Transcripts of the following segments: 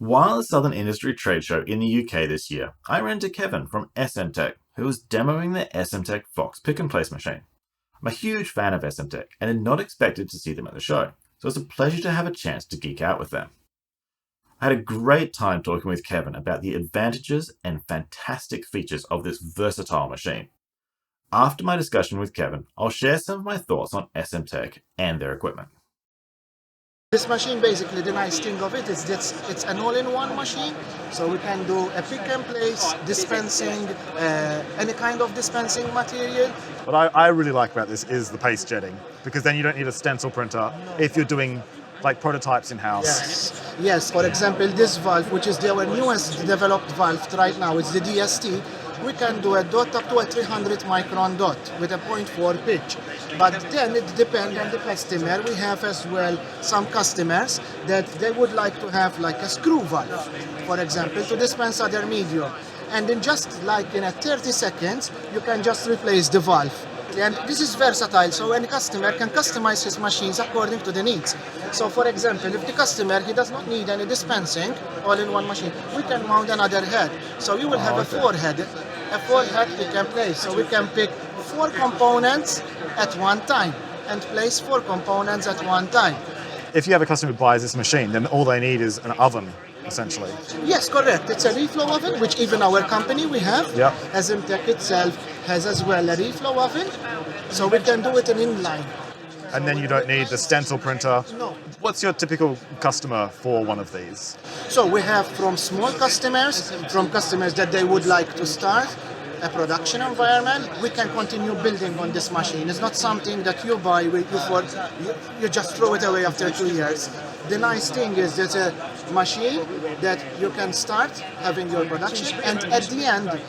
While at the Southern Industry Trade Show in the UK this year, I ran into Kevin from Essemtec, who was demoing the Essemtec Fox pick-and-place machine. I'm a huge fan of Essemtec and had not expected to see them at the show, so it's a pleasure to have a chance to geek out with them. I had a great time talking with Kevin about the advantages and fantastic features of this versatile machine. After my discussion with Kevin, I'll share some of my thoughts on Essemtec and their equipment. This machine, basically, the nice thing of it is that it's an all-in-one machine, so we can do a pick and place, dispensing, any kind of dispensing material. What I really like about this is the paste jetting, because then you don't need a stencil printer if you're doing like prototypes in-house. Yes. For example, this valve, which is our newest developed valve right now, it's the DST. We can do a dot up to a 300 micron dot with a 0.4 pitch. But then it depends on the customer. We have as well some customers that they would like to have like a screw valve, for example, to dispense other medium. And in just like in a 30 seconds, you can just replace the valve. And this is versatile, so any customer can customize his machines according to the needs. So for example, if the customer, he does not need any dispensing all-in-one machine, we can mount another head. So you will have a four-head pick and place. So we can pick 4 components at one time and place 4 components at one time. If you have a customer who buys this machine, then all they need is an oven, essentially. Yes, correct. It's a reflow oven, which even our company we have. Yep. Essemtec itself has as well a reflow oven, so we can do it in inline. And then you don't need the stencil printer. No. What's your typical customer for one of these? So we have from small customers, from customers that they would like to start a production environment. We can continue building on this machine. It's not something that you buy before you just throw it away after 2 years. The nice thing is that a machine that you can start having your production, and at the end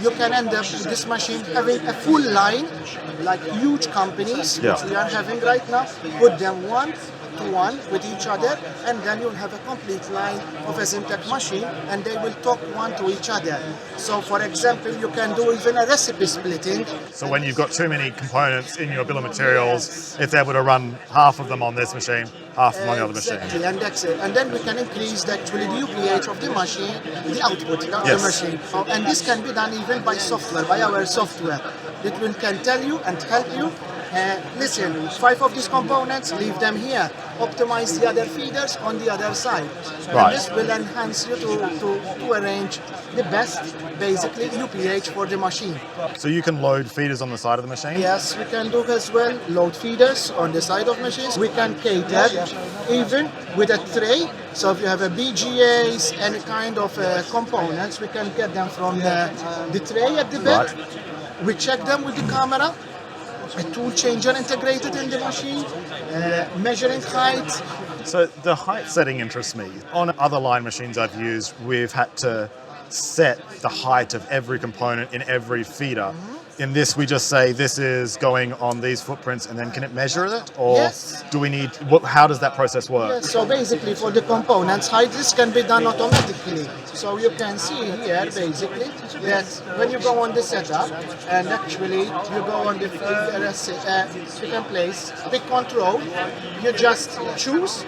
you can end up with this machine having a full line, like huge companies, which we are having right now, put them one to one with each other, and then you'll have a complete line of Essemtec machine, and they will talk one to each other. So for example, you can do even a recipe splitting. So when you've got too many components in your bill of materials, it's able to run half of them on this machine, half of them on the other machine. Exactly, and that's it. And then we can increase the UPH of the machine, the output of the machine. And this can be done even by software, by our software. It will can tell you and help you. Listen, 5 of these components, leave them here. Optimize the other feeders on the other side. Right. And this will enhance you to arrange the best, basically, UPH for the machine. So you can load feeders on the side of the machine? Yes, we can do as well, load feeders on the side of machines. We can cater even with a tray. So if you have a BGAs, any kind of components, we can get them from the tray at the back. Right. We check them with the camera. A tool changer integrated in the machine, measuring height. So the height setting interests me. On other line machines I've used, we've had to set the height of every component in every feeder. In this, we just say this is going on these footprints, and then can it measure it? Or Yes. do we need, how does that process work? Yes, so basically for the components, height, this can be done automatically. So you can see here basically that when you go on the setup, and actually you go on the pick and place, pick control, you just choose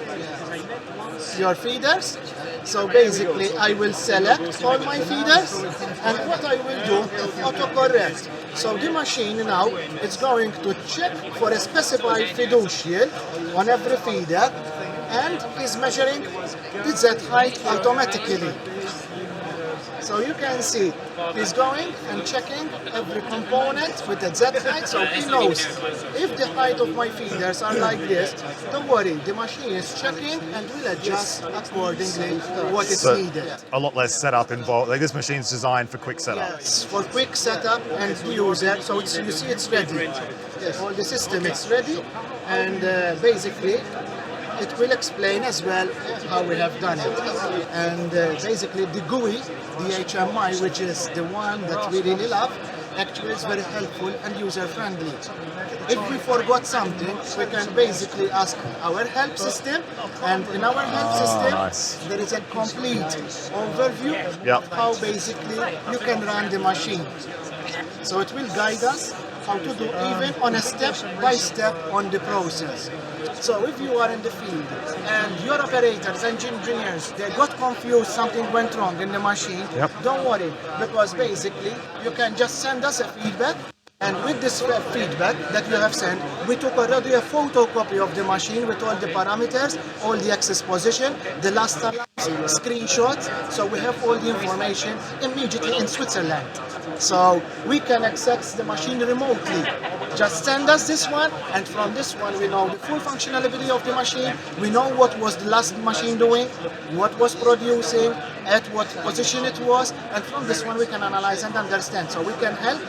your feeders. So basically I will select all my feeders, and what I will do, autocorrect. So the machine now is going to check for a specified fiducial on every feeder, and is measuring the Z height automatically. So you can see he's going and checking every component with the Z height, so he knows if the height of my feeders are like this, don't worry, the machine is checking and will adjust accordingly what is needed. A lot less setup involved. Like this machine's designed for quick setup. Yes, for quick setup and to use it, so you see it's ready. Yes, all the system is ready, and basically it will explain as well how we have done it. And basically the GUI, the HMI, which is the one that we really love, actually is very helpful and user-friendly. If we forgot something, we can basically ask our help system, and in our help system, there is a complete overview of how basically you can run the machine. So it will guide us how to do even on a step-by-step on the process. So if you are in the field and your operators and engineers, they got confused, something went wrong in the machine, don't worry, because basically you can just send us a feedback. And with this feedback that you have sent, we took already a photocopy of the machine with all the parameters, all the access position, the last alarms, screenshots. So we have all the information immediately in Switzerland. So we can access the machine remotely. Just send us this one, and from this one we know the full functionality of the machine. We know what was the last machine doing, what was producing, at what position it was, and from this one we can analyze and understand. So we can help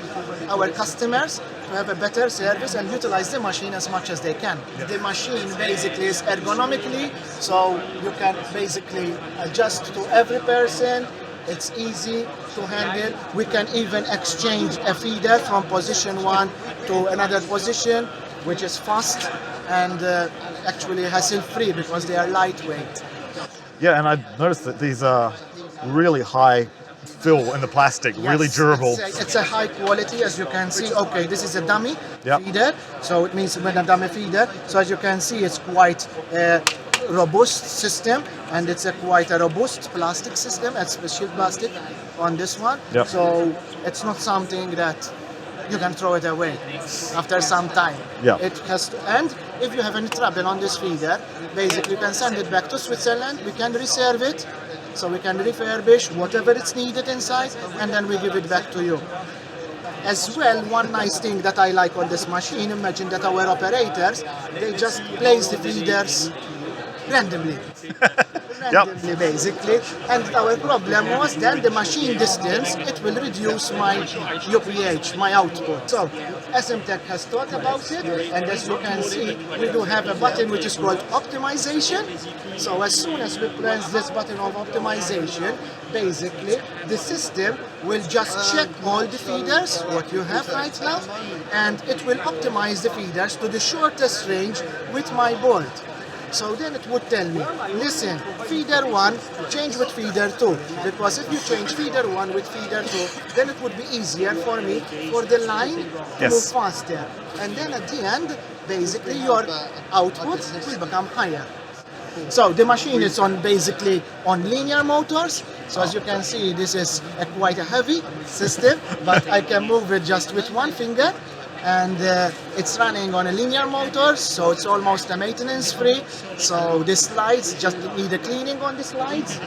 our customers to have a better service and utilize the machine as much as they can. The machine basically is ergonomically, so you can basically adjust to every person. It's easy to handle. We can even exchange a feeder from position one to another position, which is fast and actually hassle-free because they are lightweight. Yeah, and I noticed that these are really high fill in the plastic, really durable. It's a high quality, as you can see. Okay, this is a dummy feeder, so it means when a dummy feeder. So as you can see, it's quite a robust system, and it's quite a robust plastic system, a special plastic on this one. So it's not something that you can throw it away after some time. It has to, and if you have any trouble on this feeder, basically you can send it back to Switzerland. We can reserve it, so we can refurbish whatever it's needed inside, and then we give it back to you. As well, one nice thing that I like on this machine, imagine that our operators, they just place the feeders randomly. Basically, and our problem was then the machine distance, it will reduce my UPH, my output. So Essemtec has thought about it, and as you can see, we do have a button which is called optimization. So as soon as we press this button of optimization, basically the system will just check all the feeders, what you have right now, and it will optimize the feeders to the shortest range with my board. So then it would tell me, listen, feeder 1, change with feeder 2. Because if you change feeder 1 with feeder 2, then it would be easier for me, for the line to move faster. And then at the end, basically your output will become higher. So the machine is basically on linear motors. So as you can see, this is quite a heavy system, but I can move it just with one finger. And it's running on a linear motor, so it's almost a maintenance-free. So the slides just need a cleaning on the slides.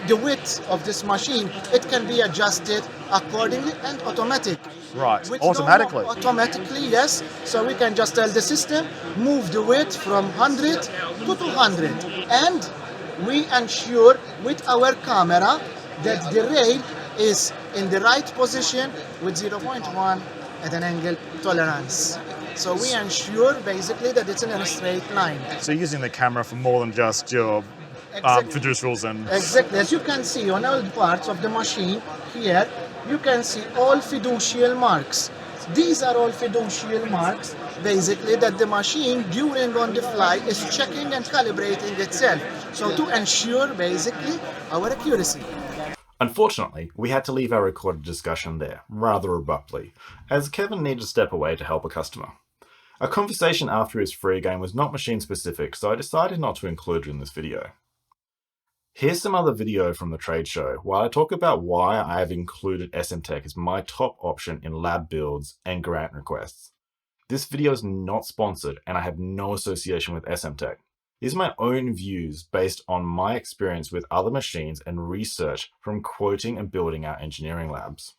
The width of this machine, it can be adjusted accordingly and automatic. Right, automatically? Automatically, yes. So we can just tell the system, move the width from 100 to 200. And we ensure with our camera that the rail is in the right position with 0.1 at an angle tolerance. So we ensure basically that it's in a straight line. So you're using the camera for more than just your fiducials and... Exactly. As you can see on all parts of the machine here, you can see all fiducial marks. These are all fiducial marks, basically, that the machine during on the fly is checking and calibrating itself. So to ensure basically our accuracy. Unfortunately, we had to leave our recorded discussion there, rather abruptly, as Kevin needed to step away to help a customer. Our conversation after his free game was not machine specific, so I decided not to include it in this video. Here's some other video from the trade show, while I talk about why I have included Essemtec as my top option in lab builds and grant requests. This video is not sponsored, and I have no association with Essemtec. These are my own views based on my experience with other machines and research from quoting and building our engineering labs.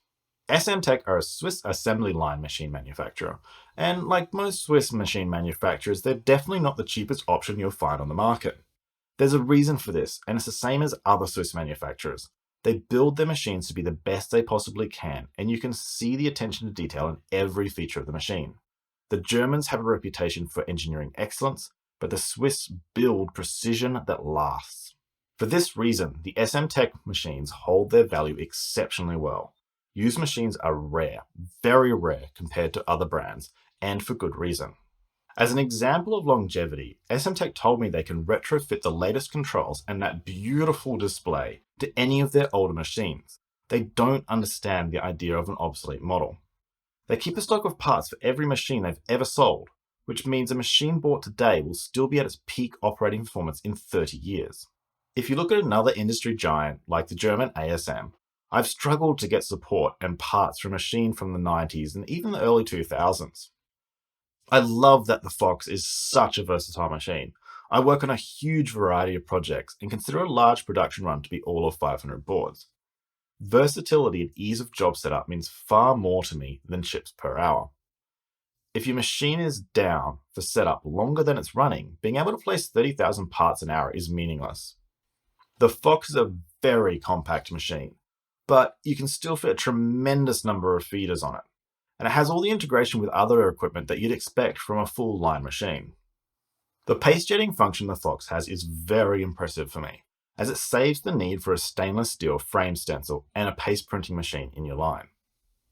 Essemtec are a Swiss assembly line machine manufacturer, and like most Swiss machine manufacturers, they're definitely not the cheapest option you'll find on the market. There's a reason for this, and it's the same as other Swiss manufacturers. They build their machines to be the best they possibly can, and you can see the attention to detail in every feature of the machine. The Germans have a reputation for engineering excellence, but the Swiss build precision that lasts. For this reason, the Essemtec machines hold their value exceptionally well. Used machines are rare, very rare compared to other brands, and for good reason. As an example of longevity, Essemtec told me they can retrofit the latest controls and that beautiful display to any of their older machines. They don't understand the idea of an obsolete model. They keep a stock of parts for every machine they've ever sold, which means a machine bought today will still be at its peak operating performance in 30 years. If you look at another industry giant like the German ASM, I've struggled to get support and parts for a machine from the 90s and even the early 2000s. I love that the Fox is such a versatile machine. I work on a huge variety of projects and consider a large production run to be all of 500 boards. Versatility and ease of job setup means far more to me than chips per hour. If your machine is down for setup longer than it's running, being able to place 30,000 parts an hour is meaningless. The Fox is a very compact machine, but you can still fit a tremendous number of feeders on it, and it has all the integration with other equipment that you'd expect from a full line machine. The paste jetting function the Fox has is very impressive for me, as it saves the need for a stainless steel frame stencil and a paste printing machine in your line.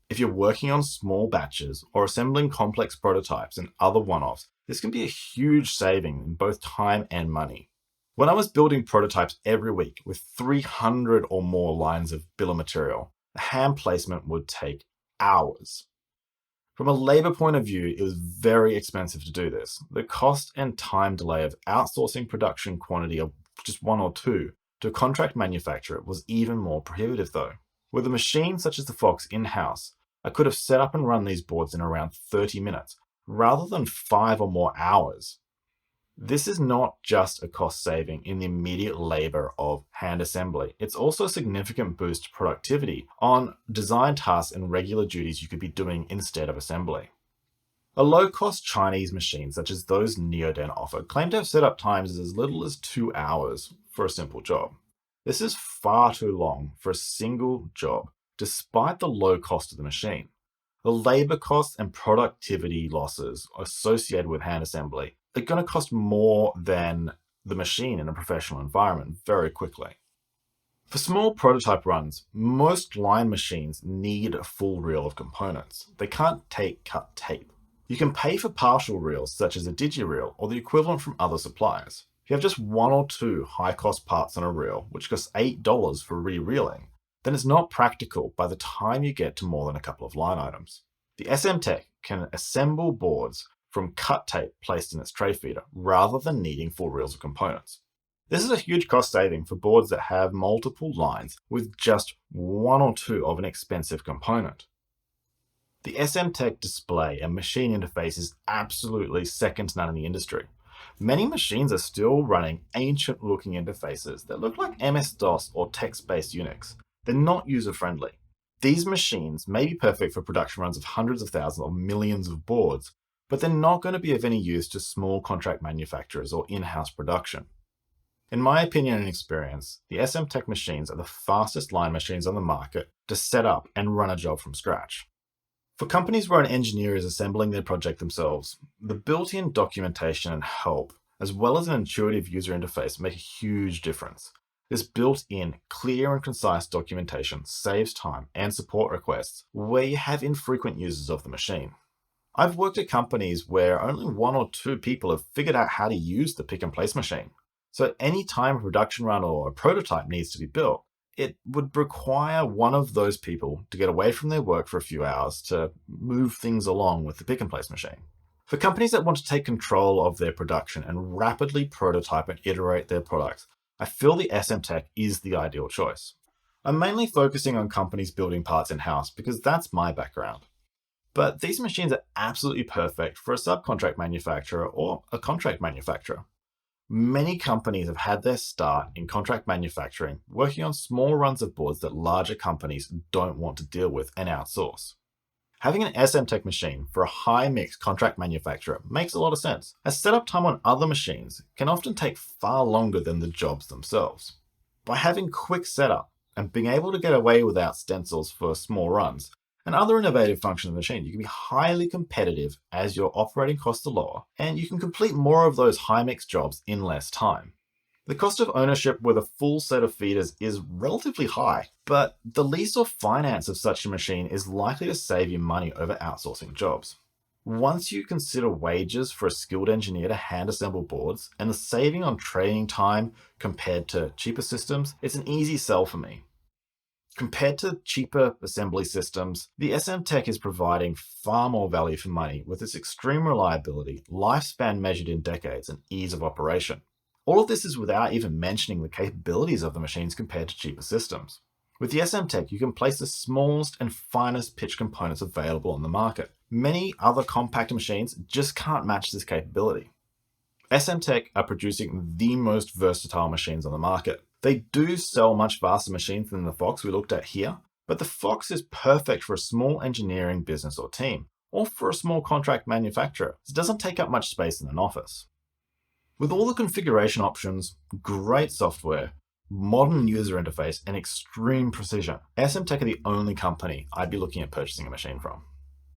If you're working on small batches or assembling complex prototypes and other one-offs, this can be a huge saving in both time and money. When I was building prototypes every week with 300 or more lines of bill of material, the hand placement would take hours. From a labor point of view, it was very expensive to do this. The cost and time delay of outsourcing production quantity of just one or two to a contract manufacturer was even more prohibitive though. With a machine such as the Fox in-house, I could have set up and run these boards in around 30 minutes, rather than 5 or more hours. This is not just a cost saving in the immediate labor of hand assembly. It's also a significant boost to productivity on design tasks and regular duties you could be doing instead of assembly. A low-cost Chinese machine such as those Neoden offer claim to have setup times as little as 2 hours for a simple job. This is far too long for a single job, despite the low cost of the machine. The labor costs and productivity losses associated with hand assembly are going to cost more than the machine in a professional environment very quickly. For small prototype runs, most line machines need a full reel of components. They can't take cut tape. You can pay for partial reels such as a digi-reel or the equivalent from other suppliers. If you have just 1 or 2 high-cost parts on a reel, which costs $8 for re-reeling, then it's not practical by the time you get to more than a couple of line items. The Essemtec can assemble boards from cut tape placed in its tray feeder, rather than needing full reels of components. This is a huge cost saving for boards that have multiple lines with just 1 or 2 of an expensive component. The Essemtec display and machine interface is absolutely second to none in the industry. Many machines are still running ancient-looking interfaces that look like MS-DOS or text-based Unix. They're not user-friendly. These machines may be perfect for production runs of hundreds of thousands or millions of boards, but they're not going to be of any use to small contract manufacturers or in-house production. In my opinion and experience, the Essemtec machines are the fastest line machines on the market to set up and run a job from scratch. For companies where an engineer is assembling their project themselves, the built-in documentation and help, as well as an intuitive user interface, make a huge difference. This built-in, clear and concise documentation saves time and support requests where you have infrequent users of the machine. I've worked at companies where only 1 or 2 people have figured out how to use the pick-and-place machine. So any time a production run or a prototype needs to be built, it would require one of those people to get away from their work for a few hours to move things along with the pick-and-place machine. For companies that want to take control of their production and rapidly prototype and iterate their products, I feel the Essemtec is the ideal choice. I'm mainly focusing on companies building parts in-house because that's my background. But these machines are absolutely perfect for a subcontract manufacturer or a contract manufacturer. Many companies have had their start in contract manufacturing, working on small runs of boards that larger companies don't want to deal with and outsource. Having an Essemtec machine for a high-mix contract manufacturer makes a lot of sense, as setup time on other machines can often take far longer than the jobs themselves. By having quick setup and being able to get away without stencils for small runs, and other innovative functions of the machine, you can be highly competitive as your operating costs are lower, and you can complete more of those high-mix jobs in less time. The cost of ownership with a full set of feeders is relatively high, but the lease or finance of such a machine is likely to save you money over outsourcing jobs. Once you consider wages for a skilled engineer to hand assemble boards and the saving on training time compared to cheaper systems, it's an easy sell for me. Compared to cheaper assembly systems, the Essemtec is providing far more value for money with its extreme reliability, lifespan measured in decades, and ease of operation. All of this is without even mentioning the capabilities of the machines compared to cheaper systems. With the Essemtec, you can place the smallest and finest pitch components available on the market. Many other compact machines just can't match this capability. Essemtec are producing the most versatile machines on the market. They do sell much faster machines than the Fox we looked at here, but the Fox is perfect for a small engineering business or team, or for a small contract manufacturer. It doesn't take up much space in an office. With all the configuration options, great software, modern user interface, and extreme precision, Essemtec are the only company I'd be looking at purchasing a machine from.